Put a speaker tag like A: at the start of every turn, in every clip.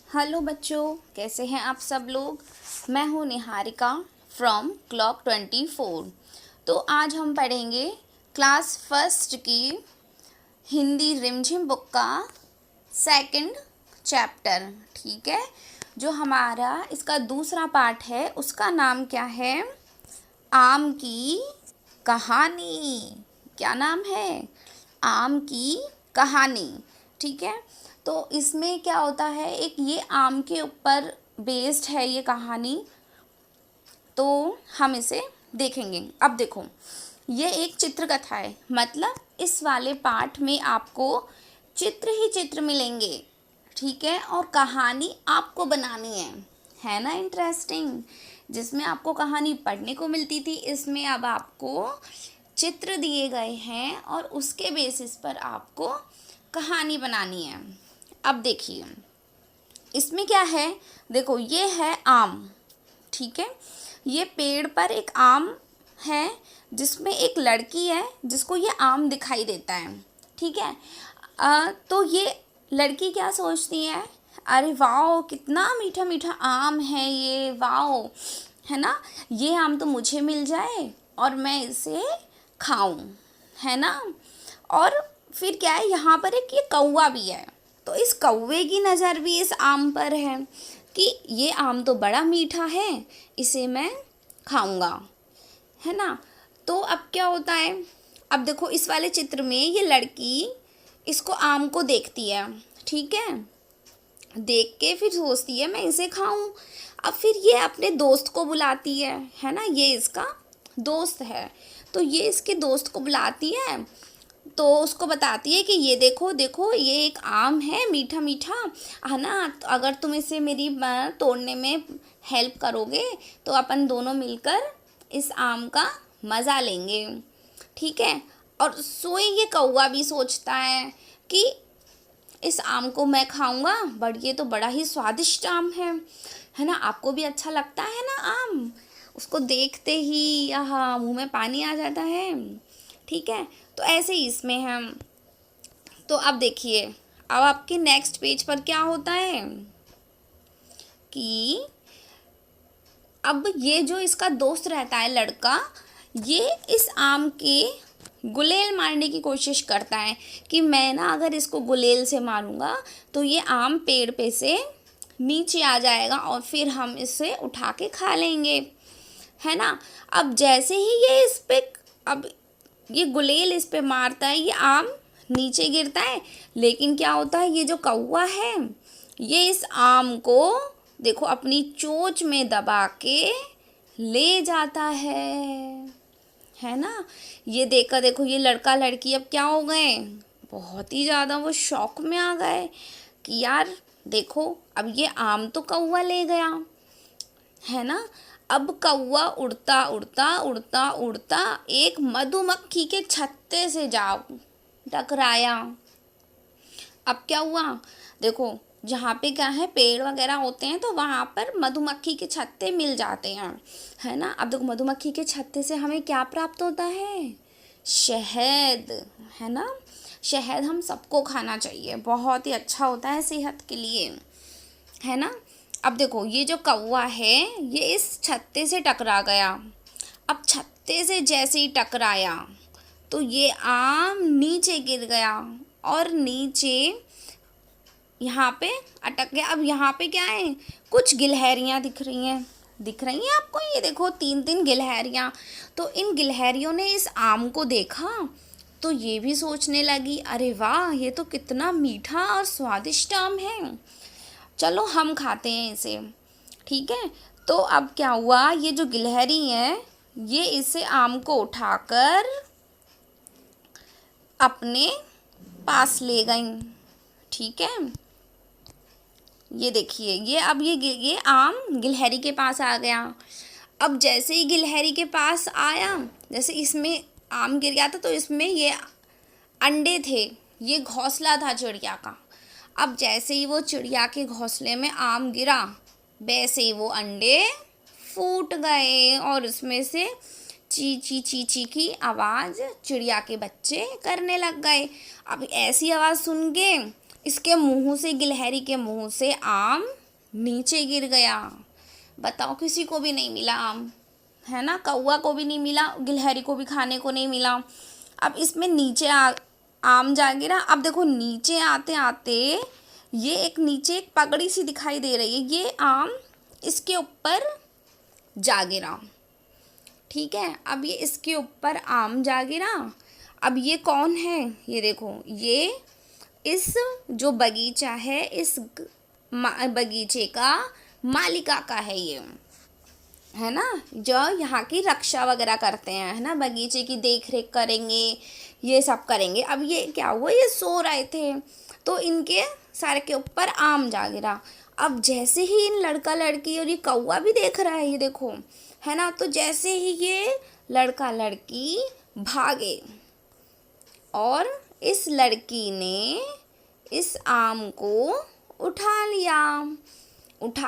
A: Hello बच्चों, कैसे हैं आप सब लोग। मैं हूँ निहारिका फ्रॉम क्लॉक 24। तो आज हम पढ़ेंगे क्लास फर्स्ट की हिंदी रिमझिम बुक का सेकंड चैप्टर। ठीक है, जो हमारा इसका दूसरा पार्ट है उसका नाम क्या है? आम की कहानी। क्या नाम है? आम की कहानी। ठीक है, तो इसमें क्या होता है, एक ये आम के ऊपर बेस्ड है ये कहानी, तो हम इसे देखेंगे। अब देखो, ये एक चित्र कथा है, मतलब इस वाले पार्ट में आपको चित्र ही चित्र मिलेंगे। ठीक है, और कहानी आपको बनानी है ना। इंटरेस्टिंग, जिसमें आपको कहानी पढ़ने को मिलती थी, इसमें अब आपको चित्र दिए गए हैं और उसके बेसिस पर आपको कहानी बनानी है। अब देखिए इसमें क्या है। देखो, ये है आम। ठीक है, ये पेड़ पर एक आम है जिसमें एक लड़की है जिसको ये आम दिखाई देता है। ठीक है, तो ये लड़की क्या सोचती है, अरे वाह कितना मीठा मीठा आम है ये, वाह, है ना, ये आम तो मुझे मिल जाए और मैं इसे खाऊं, है ना। और फिर क्या है, यहाँ पर एक ये कौवा भी है, तो इस कौवे की नज़र भी इस आम पर है कि ये आम तो बड़ा मीठा है, इसे मैं खाऊंगा, है ना। तो अब क्या होता है, अब देखो इस वाले चित्र में ये लड़की इसको आम को देखती है। ठीक है, देख के फिर सोचती है मैं इसे खाऊं। अब फिर ये अपने दोस्त को बुलाती है ना, ये इसका दोस्त है, तो ये इसके दोस्त को बुलाती है, तो उसको बताती है कि ये देखो देखो, ये एक आम है मीठा मीठा, है ना, तो अगर तुम इसे मेरी तोड़ने में हेल्प करोगे तो अपन दोनों मिलकर इस आम का मज़ा लेंगे। ठीक है, और सोई ये कौवा भी सोचता है कि इस आम को मैं खाऊंगा, बट ये तो बड़ा ही स्वादिष्ट आम है ना। आपको भी अच्छा लगता है ना आम, उसको देखते ही यहाँ मुंह में पानी आ जाता है। ठीक है, तो ऐसे ही इसमें हम, तो अब देखिए, अब आपके नेक्स्ट पेज पर क्या होता है कि अब ये जो इसका दोस्त रहता है लड़का, ये इस आम के गुलेल मारने की कोशिश करता है कि मैं ना अगर इसको गुलेल से मारूंगा तो ये आम पेड़ पे से नीचे आ जाएगा और फिर हम इसे उठा के खा लेंगे, है ना। अब जैसे ही ये इस पे, अब ये गुलेल इस पे मारता है, ये आम नीचे गिरता है, लेकिन क्या होता है, ये जो कौवा है ये इस आम को देखो अपनी चोंच में दबा के ले जाता है ना। ये देखकर देखो ये लड़का लड़की अब क्या हो गए, बहुत ही ज़्यादा वो शौक में आ गए कि यार देखो, अब ये आम तो कौवा ले गया, है ना। अब कौवा उड़ता उड़ता उड़ता उड़ता एक मधुमक्खी के छत्ते से जा टकराया। अब क्या हुआ, देखो जहाँ पे क्या है पेड़ वगैरह होते हैं तो वहाँ पर मधुमक्खी के छत्ते मिल जाते हैं, है ना। अब देखो मधुमक्खी के छत्ते से हमें क्या प्राप्त होता है, शहद, है ना। शहद हम सबको खाना चाहिए, बहुत ही अच्छा होता है सेहत के लिए, है ना। अब देखो ये जो कौवा है ये इस छत्ते से टकरा गया। अब छत्ते से जैसे ही टकराया तो ये आम नीचे गिर गया और नीचे यहाँ पे अटक गया। अब यहाँ पे क्या है, कुछ गिलहरियाँ दिख रही हैं आपको, ये देखो तीन तीन गिलहरियाँ। तो इन गिलहरियों ने इस आम को देखा तो ये भी सोचने लगी, अरे वाह ये तो कितना मीठा और स्वादिष्ट आम है, चलो हम खाते हैं इसे। ठीक है, तो अब क्या हुआ, ये जो गिलहरी है ये इसे आम को उठाकर अपने पास ले गई। ठीक है, ये देखिए, ये अब ये आम गिलहरी के पास आ गया। अब जैसे ही गिलहरी के पास आया, जैसे इसमें आम गिर गया था तो इसमें ये अंडे थे, ये घोंसला था चिड़िया का। अब जैसे ही वो चिड़िया के घोंसले में आम गिरा, वैसे ही वो अंडे फूट गए और उसमें से ची ची ची ची की आवाज़ चिड़िया के बच्चे करने लग गए। अब ऐसी आवाज़ सुन के इसके मुंह से, गिलहरी के मुंह से आम नीचे गिर गया। बताओ, किसी को भी नहीं मिला आम, है ना, कौवा को भी नहीं मिला, गिलहरी को भी खाने को नहीं मिला। अब इसमें नीचे आम जा गिरा। अब देखो नीचे आते आते ये एक नीचे एक पगड़ी सी दिखाई दे रही है, ये आम इसके ऊपर जा गिरा। ठीक है, अब ये इसके ऊपर आम जा गिरा। अब ये कौन है, ये देखो, ये इस जो बगीचा है, इस बगीचे का मालिका का है ये, है ना, जो यहाँ की रक्षा वगैरह करते हैं, है ना, बगीचे की देख रेख करेंगे, ये सब करेंगे। अब ये क्या हुआ, ये सो रहे थे तो इनके सर के ऊपर आम जा गिरा। अब जैसे ही इन लड़का लड़की, और ये कौवा भी देख रहा है, ये देखो, है ना, तो जैसे ही ये लड़का लड़की भागे और इस लड़की ने इस आम को उठा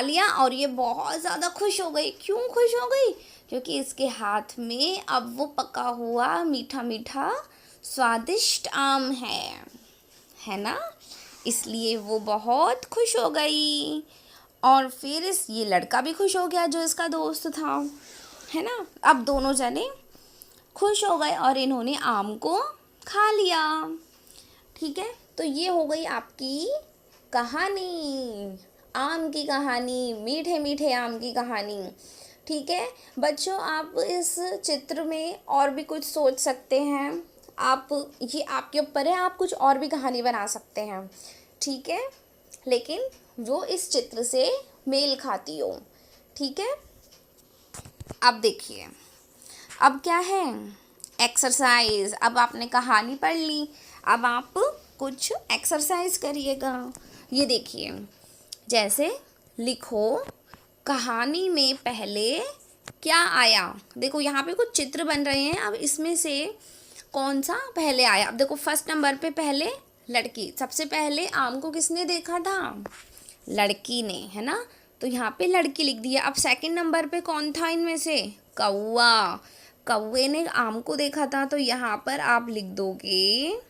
A: लिया और ये बहुत ज़्यादा खुश हो गई। क्यों खुश हो गई? क्योंकि इसके हाथ में अब वो पका हुआ मीठा मीठा स्वादिष्ट आम है ना, इसलिए वो बहुत खुश हो गई। और फिर ये लड़का भी खुश हो गया जो इसका दोस्त था, है ना। अब दोनों जने खुश हो गए और इन्होंने आम को खा लिया। ठीक है, तो ये हो गई आपकी कहानी, आम की कहानी, मीठे मीठे आम की कहानी। ठीक है बच्चों, आप इस चित्र में और भी कुछ सोच सकते हैं, आप, ये आपके ऊपर है, आप कुछ और भी कहानी बना सकते हैं। ठीक है, लेकिन जो इस चित्र से मेल खाती हो। ठीक है, अब देखिए, अब क्या है, एक्सरसाइज। अब आपने कहानी पढ़ ली, अब आप कुछ एक्सरसाइज करिएगा। ये देखिए, जैसे लिखो कहानी में पहले क्या आया। देखो यहाँ पे कुछ चित्र बन रहे हैं, अब इसमें से कौन सा पहले आया। अब देखो फर्स्ट नंबर पे पहले लड़की, सबसे पहले आम को किसने देखा था? लड़की ने, है ना, तो यहाँ पे लड़की लिख दी है। अब सेकंड नंबर पे कौन था इनमें से? कौवा, कौवे ने आम को देखा था, तो यहाँ पर आप लिख दोगे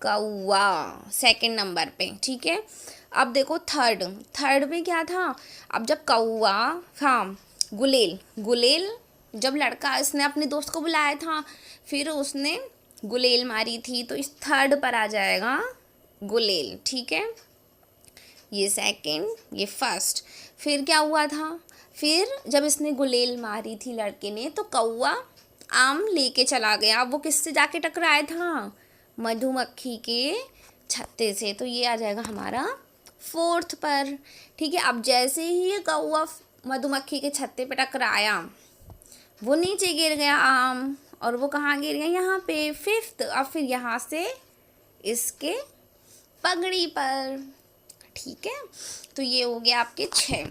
A: कौवा सेकंड नंबर पे। ठीक है, अब देखो थर्ड में क्या था। अब जब कौवा, हाँ, गुलेल जब लड़का, इसने अपने दोस्त को बुलाया था, फिर उसने गुलेल मारी थी, तो इस थर्ड पर आ जाएगा गुलेल। ठीक है, ये सेकंड, ये फर्स्ट। फिर क्या हुआ था, फिर जब इसने गुलेल मारी थी लड़के ने, तो कौवा आम लेके चला गया। अब वो किससे जाके टकराया था? मधुमक्खी के छत्ते से, तो ये आ जाएगा हमारा फोर्थ पर। ठीक है, अब जैसे ही ये कौवा मधुमक्खी के छत्ते पे टकराया, वो नीचे गिर गया आम, और वो कहाँ गिर गया? यहाँ पे फिफ्थ। अब फिर यहाँ से इसके पगड़ी पर। ठीक है, तो ये हो गया आपके 6।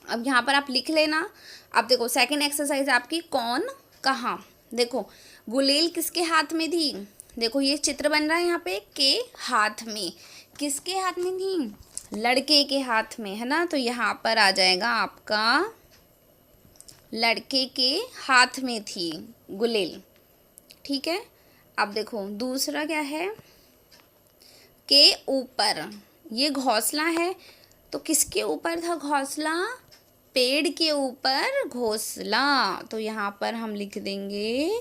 A: अब यहाँ पर आप लिख लेना। अब देखो सेकंड एक्सरसाइज आपकी कौन कहाँ। देखो गुलेल किसके हाथ में थी? देखो ये चित्र बन रहा है यहाँ पे, के हाथ में। किसके हाथ में थी? लड़के के हाथ में, है ना, तो यहाँ पर आ जाएगा आपका लड़के के हाथ में थी गुलेल। ठीक है, अब देखो दूसरा क्या है, के ऊपर, ये घोंसला है, तो किसके ऊपर था घोंसला? पेड़ के ऊपर घोंसला, तो यहाँ पर हम लिख देंगे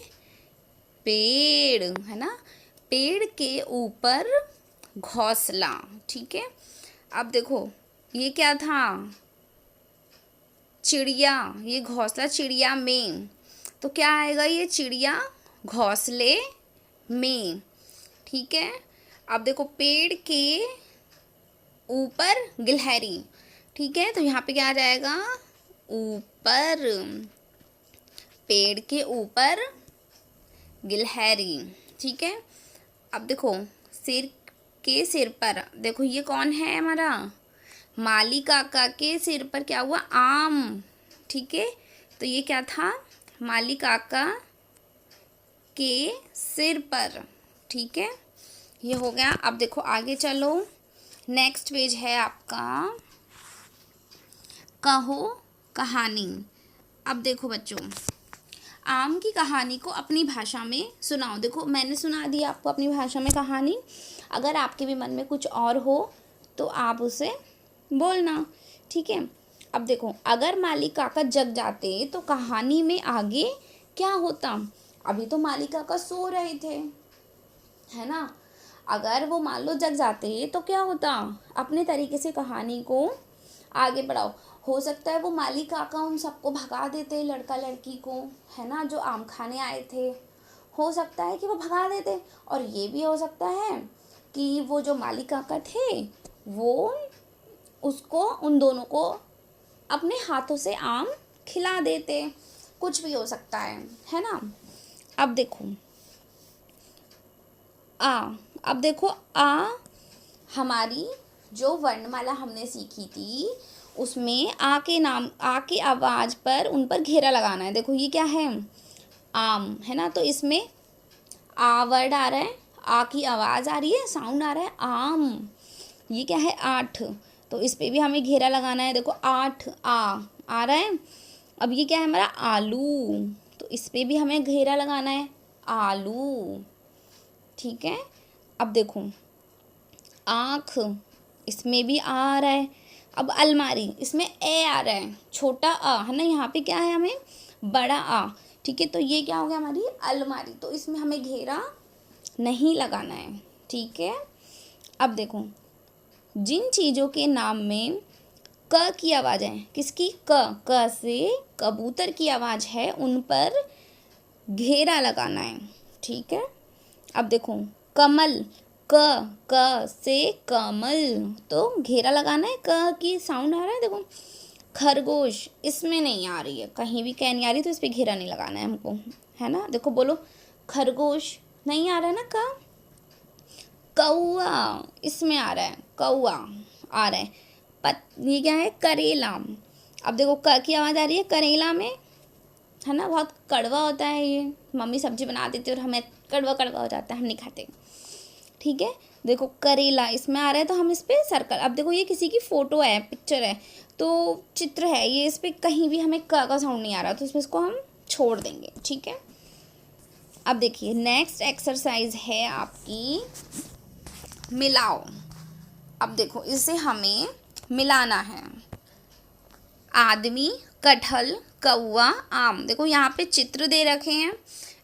A: पेड़, है ना, पेड़ के ऊपर घोंसला। ठीक है, अब देखो ये क्या था? चिड़िया, ये घोंसला चिड़िया में, तो क्या आएगा? ये चिड़िया घोंसले में। ठीक है, अब देखो पेड़ के ऊपर गिलहरी। ठीक है, तो यहाँ पे क्या आ जाएगा? ऊपर, पेड़ के ऊपर गिलहरी। ठीक है, अब देखो सिर पर, देखो ये कौन है हमारा? माली काका के सिर पर क्या हुआ? आम। ठीक है, तो ये क्या था? माली काका के सिर पर। ठीक है, ये हो गया। अब देखो आगे चलो, नेक्स्ट पेज है आपका कहो कहानी। अब देखो बच्चों, आम की कहानी को अपनी भाषा में सुनाओ। देखो मैंने सुना दी आपको अपनी भाषा में कहानी। अगर आपके भी मन में कुछ और हो तो आप उसे बोलना, ठीक है। अब देखो, अगर माली काका जग जाते तो कहानी में आगे क्या होता। अभी तो माली काका सो रहे थे, है ना। अगर वो मान लो जग जाते तो क्या होता, अपने तरीके से कहानी को आगे बढ़ाओ। हो सकता है वो माली काका उन सबको भगा देते, लड़का लड़की को, है ना, जो आम खाने आए थे। हो सकता है कि वो भगा देते, और ये भी हो सकता है कि वो जो माली काका थे वो उसको, उन दोनों को अपने हाथों से आम खिला देते। कुछ भी हो सकता है ना। अब देखो अब देखो हमारी जो वर्णमाला हमने सीखी थी उसमें आ के आवाज़ पर उन पर घेरा लगाना है। देखो ये क्या है, आम, है ना। तो इसमें आ वर्ड आ रहा है, आ की आवाज़ आ रही है, साउंड आ रहा है, आम। ये क्या है, 8, तो इस पे भी हमें घेरा लगाना है। देखो 8 आ रहा है। अब ये क्या है हमारा, आलू, तो इस पे भी हमें घेरा लगाना है, आलू, ठीक है। अब देखो आँख, इसमें भी आ रहा है। अब अलमारी, इसमें ए आ रहा है, छोटा आ, है ना। यहाँ पे क्या है, हमें बड़ा आ, ठीक है। तो ये क्या हो गया, हमारी अलमारी, तो इसमें हमें घेरा नहीं लगाना है, ठीक है। अब देखो, जिन चीज़ों के नाम में क की आवाज़ है, किसकी, क से कबूतर की आवाज़ है, उन पर घेरा लगाना है, ठीक है। अब देखो कमल, क से कमल, तो घेरा लगाना है, क की साउंड आ रहा है, देखो। खरगोश, इसमें नहीं आ रही है, कहीं भी कह नहीं आ रही, तो इस पर घेरा नहीं लगाना है हमको, है ना। देखो बोलो, खरगोश नहीं आ रहा है ना, कौआ, इसमें आ रहा है, कौआ आ रहा है। ये क्या है, करेला। अब देखो क की आवाज़ आ रही है करेला में, है ना। बहुत कड़वा होता है ये, मम्मी सब्जी बना देती है और हमें कड़वा कड़वा हो जाता है, हम नहीं खाते, ठीक है। देखो करेला इसमें आ रहा है, तो हम इस पर सर्कल। अब देखो ये किसी की फ़ोटो है, पिक्चर है, तो चित्र है ये, इस पर कहीं भी हमें क का साउंड नहीं आ रहा, तो इसमें इसको हम छोड़ देंगे, ठीक है। अब देखिए नेक्स्ट एक्सरसाइज है आपकी मिलाओ। अब देखो इसे हमें मिलाना है, आदमी, कटहल, कौआ, आम। देखो यहाँ पे चित्र दे रखे हैं,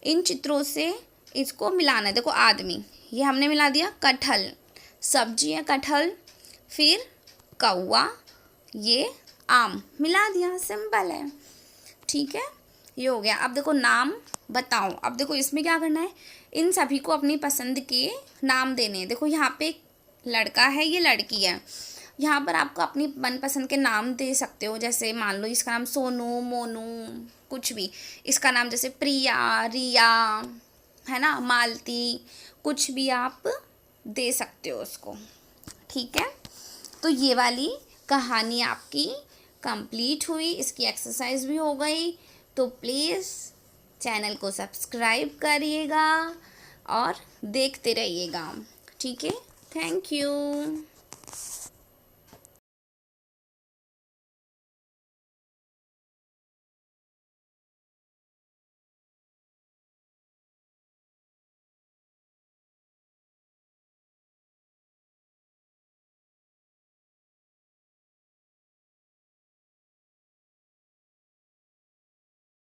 A: इन चित्रों से इसको मिलाना है। देखो आदमी, ये हमने मिला दिया, कटहल सब्जी है कटहल, फिर कौआ, ये आम, मिला दिया, सिंपल है, ठीक है। ये हो गया। अब देखो नाम बताओ। अब देखो इसमें क्या करना है, इन सभी को अपनी पसंद के नाम देने हैं। देखो यहाँ पे एक लड़का है, ये लड़की है, यहाँ पर आपको अपनी मनपसंद के नाम दे सकते हो। जैसे मान लो इसका नाम सोनू, मोनू, कुछ भी। इसका नाम जैसे प्रिया, रिया, है ना, मालती, कुछ भी आप दे सकते हो उसको, ठीक है। तो ये वाली कहानी आपकी कंप्लीट हुई, इसकी एक्सरसाइज भी हो गई। तो प्लीज़ चैनल को सब्सक्राइब करिएगा और देखते रहिएगा, ठीक है। Thank you.